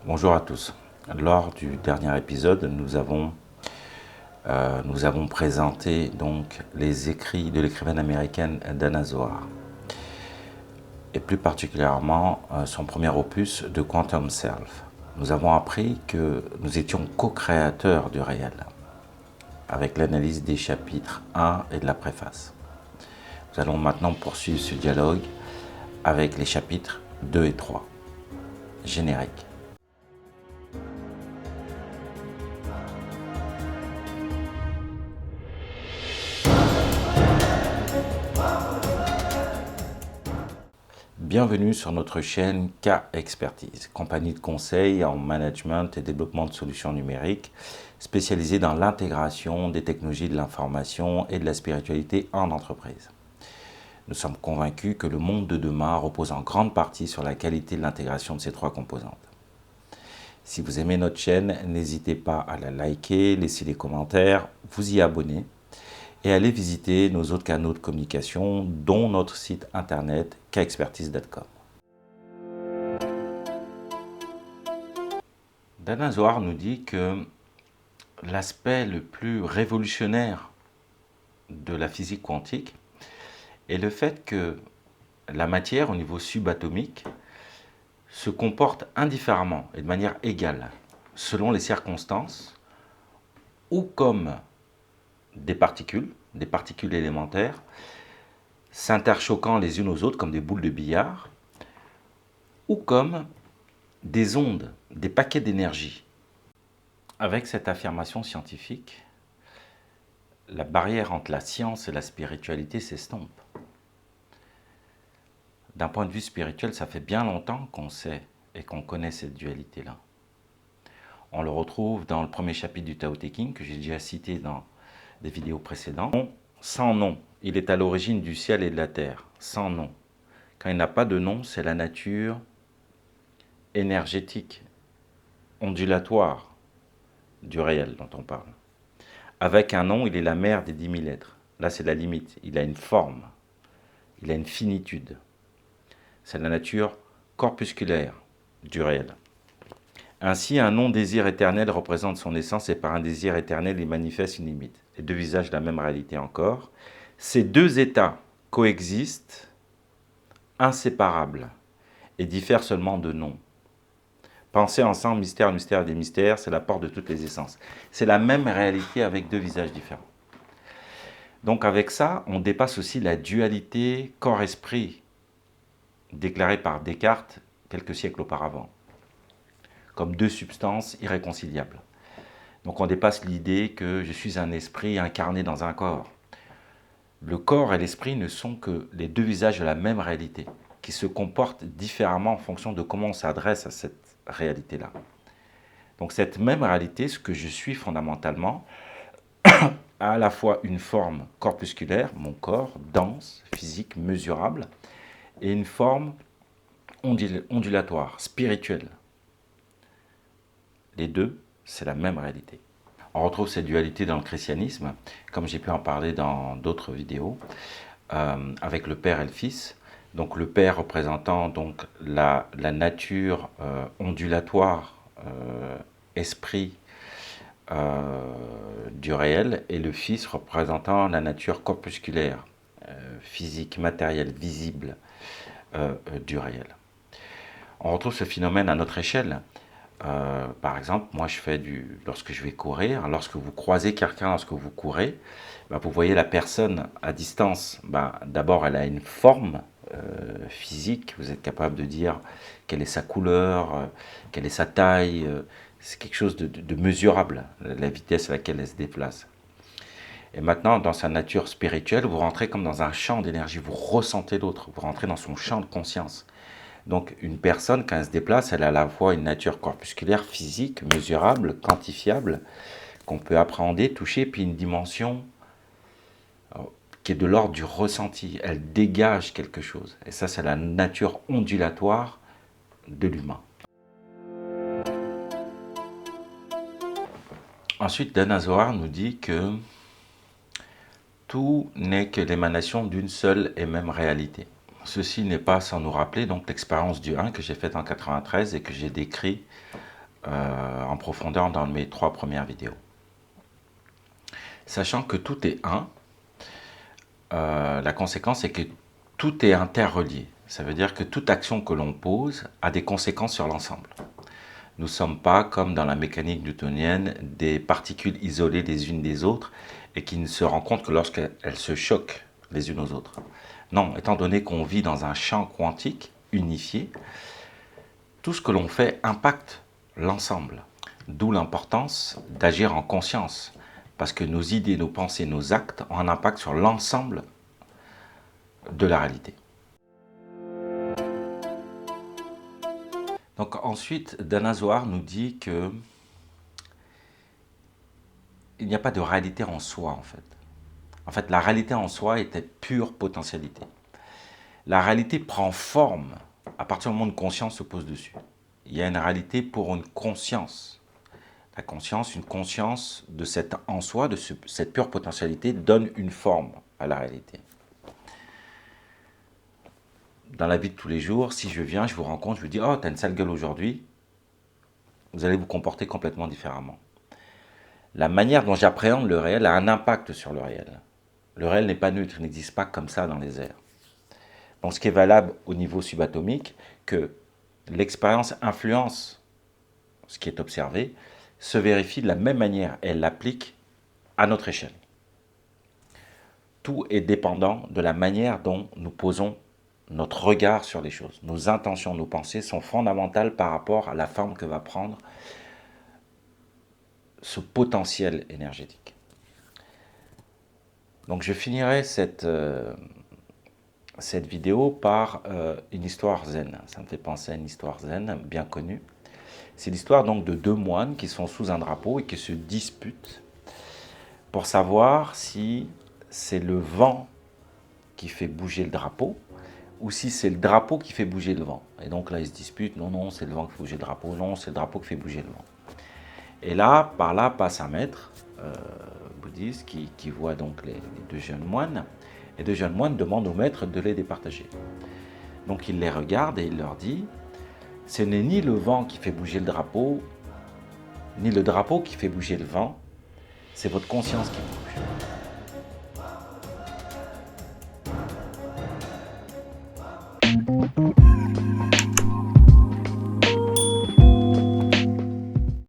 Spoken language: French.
Bonjour à tous. Lors du dernier épisode, nous avons présenté donc les écrits de l'écrivaine américaine Dana Zohar et plus particulièrement son premier opus de Quantum Self. Nous avons appris que nous étions co-créateurs du réel avec l'analyse des chapitres 1 et de la préface. Nous allons maintenant poursuivre ce dialogue avec les chapitres 2 et 3. Générique. Bienvenue sur notre chaîne K-Expertise, compagnie de conseil en management et développement de solutions numériques spécialisée dans l'intégration des technologies de l'information et de la spiritualité en entreprise. Nous sommes convaincus que le monde de demain repose en grande partie sur la qualité de l'intégration de ces trois composantes. Si vous aimez notre chaîne, n'hésitez pas à la liker, laisser des commentaires, vous y abonner et allez visiter nos autres canaux de communication, dont notre site internet kexpertise.com. Dana Zohar nous dit que l'aspect le plus révolutionnaire de la physique quantique est le fait que la matière au niveau subatomique se comporte indifféremment et de manière égale selon les circonstances ou comme des particules élémentaires, s'interchoquant les unes aux autres comme des boules de billard, ou comme des ondes, des paquets d'énergie. Avec cette affirmation scientifique, la barrière entre la science et la spiritualité s'estompe. D'un point de vue spirituel, ça fait bien longtemps qu'on sait et qu'on connaît cette dualité-là. On le retrouve dans le premier chapitre du Tao Te Ching, que j'ai déjà cité dans des vidéos précédentes. Sans nom, il est à l'origine du ciel et de la terre, sans nom. Quand il n'a pas de nom, c'est la nature énergétique, ondulatoire du réel dont on parle. Avec un nom, il est la mère des 10 000 êtres. Là, c'est la limite. Il a une forme, il a une finitude. C'est la nature corpusculaire du réel. Ainsi, un non-désir éternel représente son essence et par un désir éternel, il manifeste une limite. Les deux visages de la même réalité encore. Ces deux états coexistent, inséparables, et diffèrent seulement de nom. Pensez ensemble, mystère, mystère des mystères, c'est la porte de toutes les essences. C'est la même réalité avec deux visages différents. Donc avec ça, on dépasse aussi la dualité corps-esprit, déclarée par Descartes quelques siècles auparavant, comme deux substances irréconciliables. Donc on dépasse l'idée que je suis un esprit incarné dans un corps. Le corps et l'esprit ne sont que les deux visages de la même réalité, qui se comportent différemment en fonction de comment on s'adresse à cette réalité-là. Donc cette même réalité, ce que je suis fondamentalement, a à la fois une forme corpusculaire, mon corps, dense, physique, mesurable, et une forme ondulatoire, spirituelle. Les deux, c'est la même réalité. On retrouve cette dualité dans le christianisme, comme j'ai pu en parler dans d'autres vidéos, avec le Père et le Fils. Donc le Père représentant donc la nature ondulatoire, esprit du réel, et le Fils représentant la nature corpusculaire, physique, matérielle, visible du réel. On retrouve ce phénomène à notre échelle. Par exemple, moi je fais lorsque je vais courir, lorsque vous croisez quelqu'un, lorsque vous courez, vous voyez la personne à distance, d'abord elle a une forme physique, vous êtes capable de dire quelle est sa couleur, quelle est sa taille, c'est quelque chose de mesurable, la vitesse à laquelle elle se déplace. Et maintenant, dans sa nature spirituelle, vous rentrez comme dans un champ d'énergie, vous ressentez l'autre, vous rentrez dans son champ de conscience. Donc une personne, quand elle se déplace, elle a à la fois une nature corpusculaire, physique, mesurable, quantifiable, qu'on peut appréhender, toucher, puis une dimension qui est de l'ordre du ressenti. Elle dégage quelque chose. Et ça, c'est la nature ondulatoire de l'humain. Ensuite, Dana Zohar nous dit que tout n'est que l'émanation d'une seule et même réalité. Ceci n'est pas sans nous rappeler donc l'expérience du 1 que j'ai faite en 93 et que j'ai décrit en profondeur dans mes 3 premières vidéos. Sachant que tout est un, la conséquence est que tout est interrelié. Ça veut dire que toute action que l'on pose a des conséquences sur l'ensemble. Nous ne sommes pas, comme dans la mécanique newtonienne, des particules isolées les unes des autres et qui ne se rencontrent que lorsqu'elles se choquent les unes aux autres. Non, étant donné qu'on vit dans un champ quantique unifié, tout ce que l'on fait impacte l'ensemble. D'où l'importance d'agir en conscience, parce que nos idées, nos pensées, nos actes ont un impact sur l'ensemble de la réalité. Donc ensuite, Dana Zohar nous dit que il n'y a pas de réalité en soi en fait. En fait, la réalité en soi était pure potentialité. La réalité prend forme à partir du moment où une conscience se pose dessus. Il y a une réalité pour une conscience. La conscience, une conscience de cette en soi, de cette pure potentialité, donne une forme à la réalité. Dans la vie de tous les jours, si je viens, je vous rencontre, je vous dis « Oh, t'as une sale gueule aujourd'hui », vous allez vous comporter complètement différemment. La manière dont j'appréhende le réel a un impact sur le réel. Le réel n'est pas neutre, il n'existe pas comme ça dans les airs. Donc ce qui est valable au niveau subatomique, que l'expérience influence ce qui est observé, se vérifie de la même manière, elle l'applique à notre échelle. Tout est dépendant de la manière dont nous posons notre regard sur les choses. Nos intentions, nos pensées sont fondamentales par rapport à la forme que va prendre ce potentiel énergétique. Donc je finirai cette vidéo par une histoire zen. Ça me fait penser à une histoire zen bien connue. C'est l'histoire donc de 2 moines qui sont sous un drapeau et qui se disputent pour savoir si c'est le vent qui fait bouger le drapeau ou si c'est le drapeau qui fait bouger le vent. Et donc là, ils se disputent, non, non, c'est le vent qui fait bouger le drapeau, non, c'est le drapeau qui fait bouger le vent. Et là, par là passe un maître bouddhiste qui voit donc les 2 jeunes moines, et 2 jeunes moines demandent au maître de les départager. Donc il les regarde et il leur dit, ce n'est ni le vent qui fait bouger le drapeau, ni le drapeau qui fait bouger le vent, c'est votre conscience qui bouge.